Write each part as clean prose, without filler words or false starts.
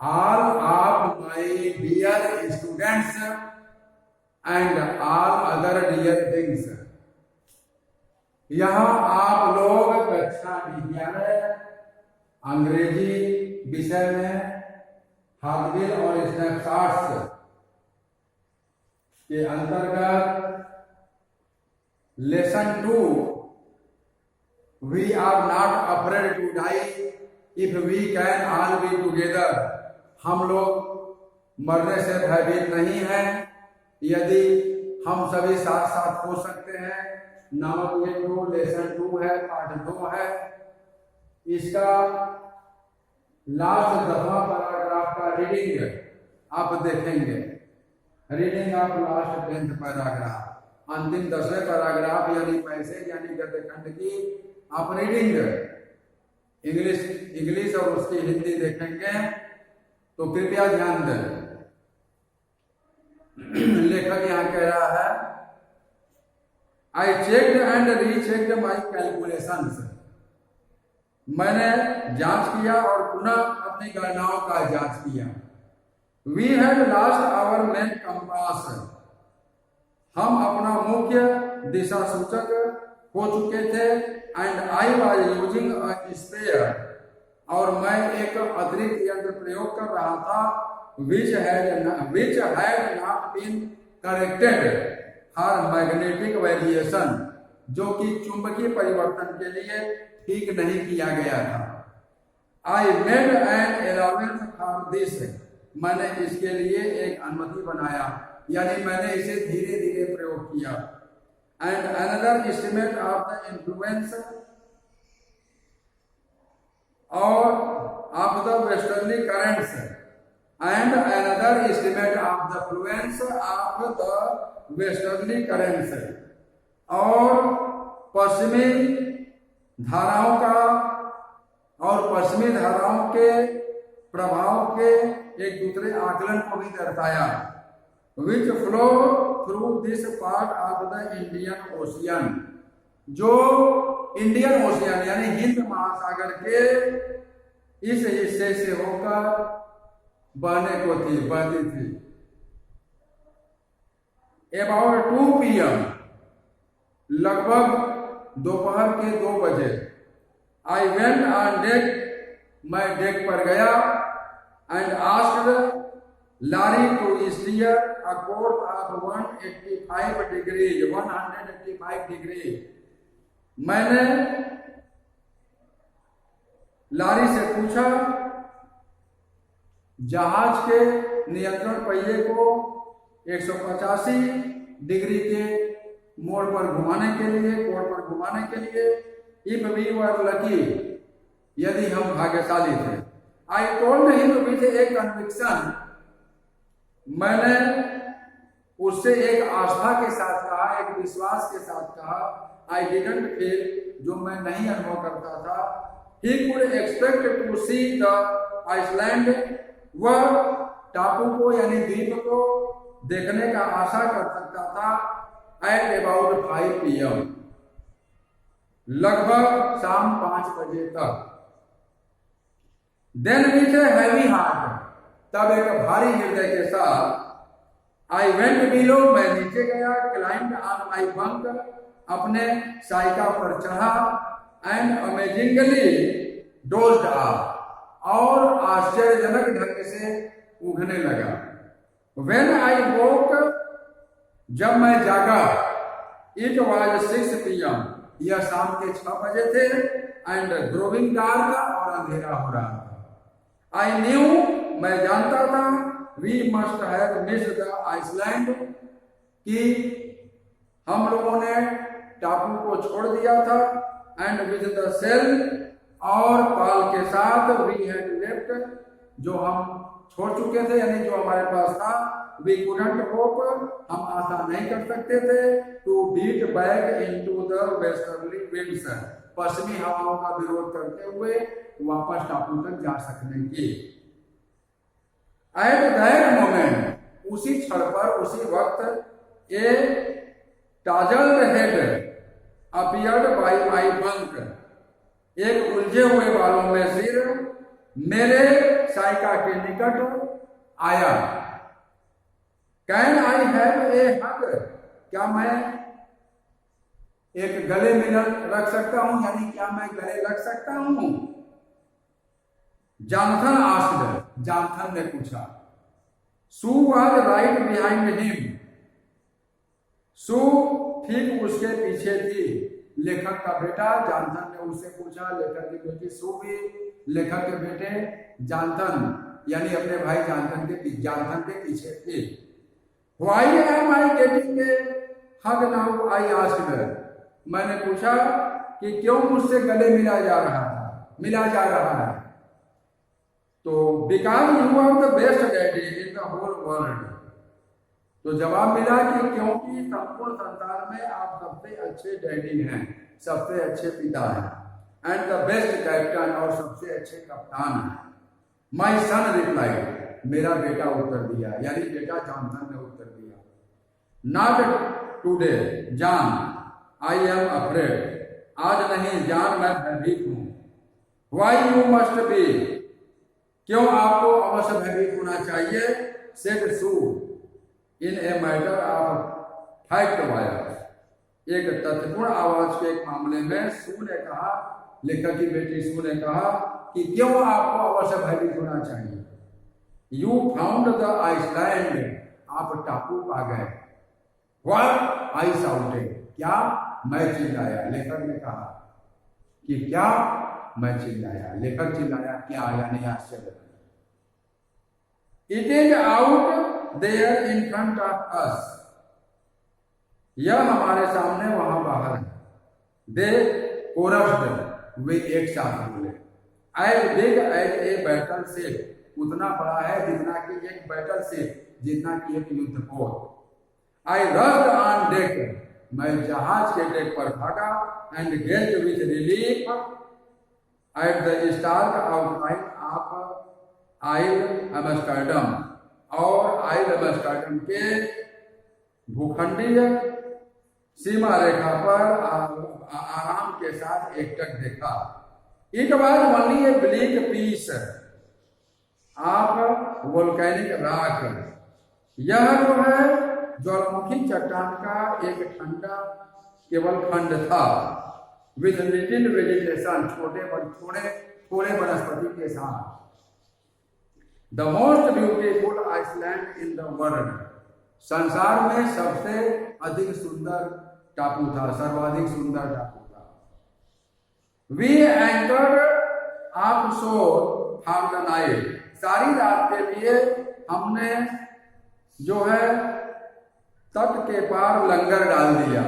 all of my dear students and all other dear things। यहाँ आप लोग कक्षा 11 अंग्रेजी विषय में हार्डवेयर और स्नैपशॉट्स के अंतर्गत lesson 2 we are not afraid to die if we can all be together. हम लोग मरने से भयभीत नहीं हैं यदि हम सभी साथ साथ हो सकते हैं नामक ये जो लेसन 2 है, पार्ट 2 है। इसका लास्ट दफा पैराग्राफ का रीडिंग आप देखेंगे। Reading of last 10th paragraph, अंतिम 10वें पैराग्राफ यानी पैसेज यानी गद्य खंड की आप रीडिंग इंग्लिश और उसकी हिंदी देखेंगे तो कृपया ध्यान दें। लेखक यहाँ कह रहा है, I checked and rechecked my calculations. मैंने जांच किया और पुनः अपनी गणनाओं का जांच किया। We had lost our main compass. हम अपना मुख्य दिशा सूचक हो चुके थे। And I was using a spare, और मैं एक अतिरिक्त यंत्र प्रयोग कर रहा था which had not been corrected for magnetic variation, जो कि चुंबकीय परिवर्तन के लिए ठीक नहीं किया गया था। I made an allowance for this, मैंने इसके लिए एक अनुमति बनाया यानी मैंने इसे धीरे धीरे प्रयोग किया। And another estimate of the influence of the westerly currents and another estimate of the influence of the westerly currents, और पश्चिमी धाराओं के प्रभाव के एक दूसरे आकलन को भी दर्शाया। which flow through this part of the Indian Ocean, जो इंडियन ओशियन यानी हिंद महासागर के इस हिस्से से होकर बहती थी। About 2 PM, लगभग दोपहर के 2 बजे, I went on deck, मैं डेक पर गया, and asked Larry to steer a course of 185 degrees। मैंने लारी से पूछा जहाज के नियंत्रण पहिए को 185 डिग्री के कोण पर घुमाने के लिए इफ वी वर लकी, यदि हम भाग्यशाली थे। I told him with A conviction, मैंने उससे एक आस्था के साथ कहा, एक विश्वास के साथ कहा, आई डिडंट फील, जो मैं नहीं अनुभव करता था, he could expect to see the Iceland, वह टापू को यानी द्वीप को देखने का आशा कर सकता था at about 5 PM, लगभग शाम 5 बजे तक। Then with a heavy heart, तब एक भारी हृदय के साथ, I went below, मैं नीचे गया, climbed on my bunk, अपने साइका पर चढ़ा, and amazingly dozed off, और आश्चर्यजनक ढंग से उगने लगा। When I woke, जब मैं जागा, it was 6 PM, यह शाम के 6 बजे थे, and growing dark, और अंधेरा हो रहा था। I knew, मैं जानता था, we must have missed the Iceland, कि हम लोगों ने टापू को छोड़ दिया था, and with the shell, और पाल के साथ, we had left, जो हम छोड़ चुके थे यानी जो हमारे पास था, we couldn't hope, हम आशा नहीं कर सकते थे, to beat back into the westerly winds, पश्चिमी हवाओं का विरोध करते हुए वापस टापू तक जा सकने की। At that moment, उसी क्षण पर, उसी वक्त, a tousled head appeared by my bunk, एक उलझे हुए बालों में सिर मेरे साइका के निकट आया। कैन आई हैव ए हग, क्या मैं एक गले मिलन रख सकता हूं, यानी क्या मैं गले लग सकता हूं? जॉनथन आस्क्ड, जॉनथन ने पूछा। सू वाज राइट बिहाइंड हिम, सू ठीक उसके पीछे थी। लेखक का बेटा जॉनथन ने उससे पूछा, लेखक की बेटी सू भी लेखक के बेटे जॉनथन यानी अपने भाई जॉनथन के पीछे थी। Why am I getting a hug now, I asked, मैंने पूछा कि क्यों मुझसे गले मिला जा रहा है। तो because you are the best daddy in the whole world, तो जवाब मिला कि क्योंकि संपूर्ण संसार में आप सबसे अच्छे डैडी हैं, सबसे अच्छे पिता हैं, एंड द बेस्ट कैप्टन, और सबसे अच्छे कप्तान हैं। माई सन रिप्लाइड, मेरा बेटा उत्तर दिया, यानी बेटा जॉनथन ने उत्तर दिया। Not today John, I am afraid, आज नहीं जॉन, मैं भयभीत हूं। वाई यू मस्ट बी, क्यों आपको अवश्य भयभीत होना चाहिए। Said Sue in a matter of fact voice, एक तथ्यपूर्ण आवाज के एक मामले में सू ने कहा, लेखक की बेटी सू ने कहा कि क्यों आपको अवश्य भयभीत होना चाहिए। यू फाउंड द आइसलैंड, आप टापू पा गए। व्हाट, आई शाउटेड, क्या, मैं चिल्लाया। लेखक ने कहा कि क्या, मैं चिल्लाया। लेखक चिल्लाया, क्या, यानी आश्चर्य। It is out there in front of us, यह हमारे सामने वहां बाहर है। दे कोरस्ड, वे एक साथ बोले। As big as a battleship, उतना बड़ा है जितना कि एक बैटल शिप, जितना कि एक युद्ध पोत। आई रश्ड ऑन डेक, मैं जहाज के डेक पर भागा। And get with relief at the stark outline of Isle Amsterdam, और आइल एम्स्टर्डम के भूखंडीय सीमा रेखा पर आराम के साथ एकटक देखा। It was only a bleak piece of volcanic rock, यह जो है ज्वालामुखी चट्टान का एक ठंडा केवल खंड था। विद लिटिल वेजिटेशन, थोड़े वनस्पति के साथ। The most beautiful island in the world, संसार में सबसे अधिक सुंदर टापू था, सर्वाधिक सुंदर टापू था। वी एंकर्ड ऑफ शोर फॉर द नाइट, सारी रात के लिए हमने जो है तट के पार लंगर डाल दिया।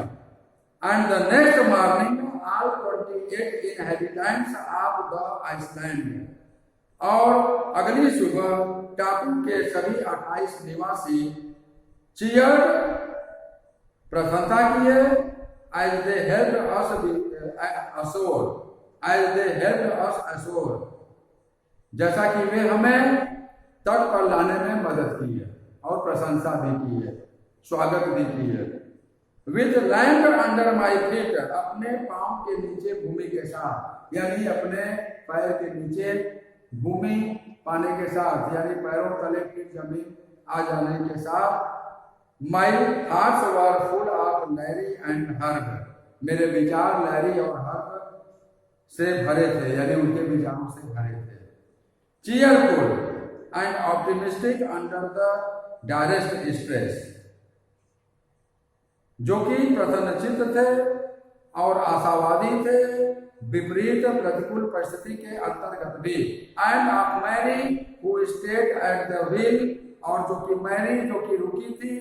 And the next morning all 28 inhabitants of the island, और अगली सुबह टापू के सभी 28 निवासी चीयर, प्रशंसा किए। As they help us ashore, जैसा कि वे हमें तट पर लाने में मदद की है और प्रशंसा भी की है, स्वागत भी की है। With land under my feet, अपने पांव के नीचे भूमि के साथ, यानी अपने पैर के नीचे भूमि पाने के साथ, यानी पैरों तले की जमीन आ जाने के साथ। My thoughts were full of Larry and herb, मेरे विचार लैरी और हर्ब से भरे थे, यानी उनके विचारों से भरे थे। Cheerful and optimistic under the direst stress, जो कि प्रसन्नचित्त थे और आशावादी थे विपरीत प्रतिकूल परिस्थिति के अंतर्गत भी। And of Mary who stayed at the wheel, और जो कि मैरी जो कि रुकी थी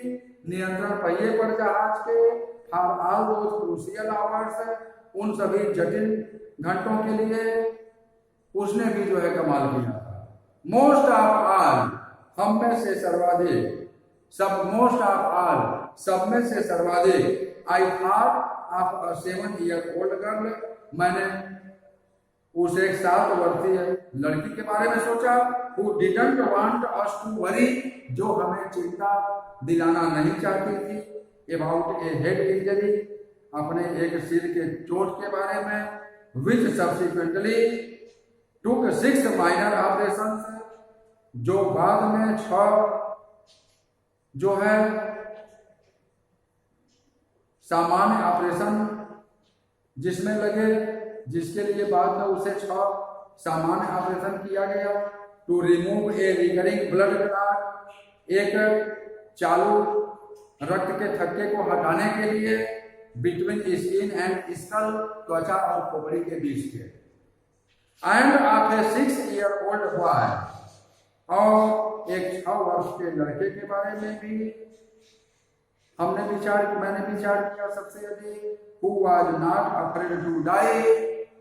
नियंत्रण पहिए पर जहाज के, for all those crucial hours, उन सभी जटिल घंटों के लिए उसने भी जो है कमाल किया था। मोस्ट ऑफ ऑल, हम में से सर्वाधिक, मोस्ट ऑफ ऑल, सब में से सर्वाधिक। I thought of a 7 year old girl, मैंने उस एक 7 वर्षीय लड़की के बारे में सोचा। who didn't want us to worry, जो हमें चिंता दिलाना नहीं चाहती थी। about a head injury, अपने एक सिर के चोट के बारे में। which subsequently took 6 minor operation, जो बाद में 6 जो है सामान्य ऑपरेशन जिसमें लगे, जिसके लिए बाद में उसे 6 सामान्य ऑपरेशन किया गया। To remove a recurring blood clot, एक चालू रक्त के थक्के को हटाने के लिए बिटवीन स्किन एंड स्कल, त्वचा और खोपड़ी के बीच के। End of A 6-year-old boy, और एक 6 वर्ष के लड़के के बारे में भी मैंने विचार किया सबसे अधिक। Who was not afraid to die,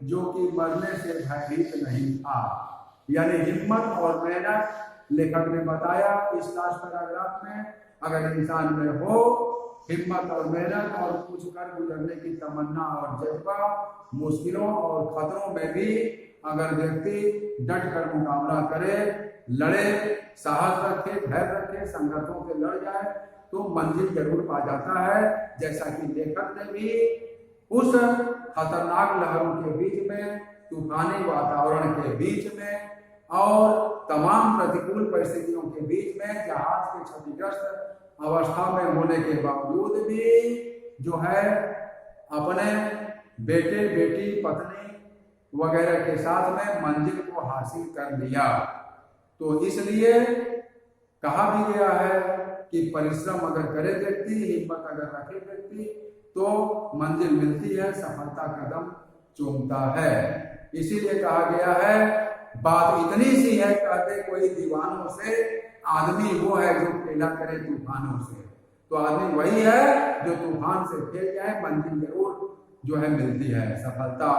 जो कि मरने से भयभीत नहीं था। यानी हिम्मत और मेहनत लेखक ने बताया इस लास्ट पैराग्राफ में, अगर इंसान में हो हिम्मत और मेहनत और कुछ कर गुजरने की तमन्ना और जज्बा, मुश्किलों और खतरों में भी अगर व्यक्ति डट कर मुकाबला करे, लड़े, साहस रखे, धैर्य रखे, संघर्षों से लड़ जाए, तो मंजिल जरूर पा जाता है। जैसा कि लेखक ने भी उस खतरनाक लहरों के बीच में, तूफानी वातावरण के बीच में और तमाम प्रतिकूल परिस्थितियों के बीच में जहाज के क्षतिग्रस्त अवस्था में होने के बावजूद भी जो है अपने बेटे, बेटी, पत्नी वगैरह के साथ में मंजिल को हासिल कर लिया। तो इसलिए कहा भी गया है कि परिश्रम अगर करे व्यक्ति, हिम्मत अगर रखे व्यक्ति, तो मंजिल मिलती है, सफलता कदम चूमता है। इसीलिए कहा गया है, बात इतनी सी है, कहते कोई दीवानों से, आदमी वो है जो खेला करे तूफानों से। तो आदमी वही है जो तूफान से खेल जाए, मंजिल जरूर जो है मिलती है, सफलता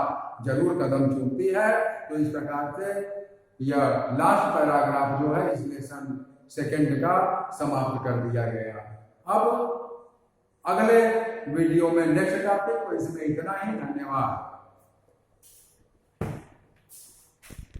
जरूर कदम चूमती है। तो इस प्रकार से यह लास्ट पैराग्राफ जो है इस लेसन 2 का समाप्त कर दिया गया। अब अगले वीडियो में नेक्स्ट टॉपिक, तो इसमें इतना ही। धन्यवाद।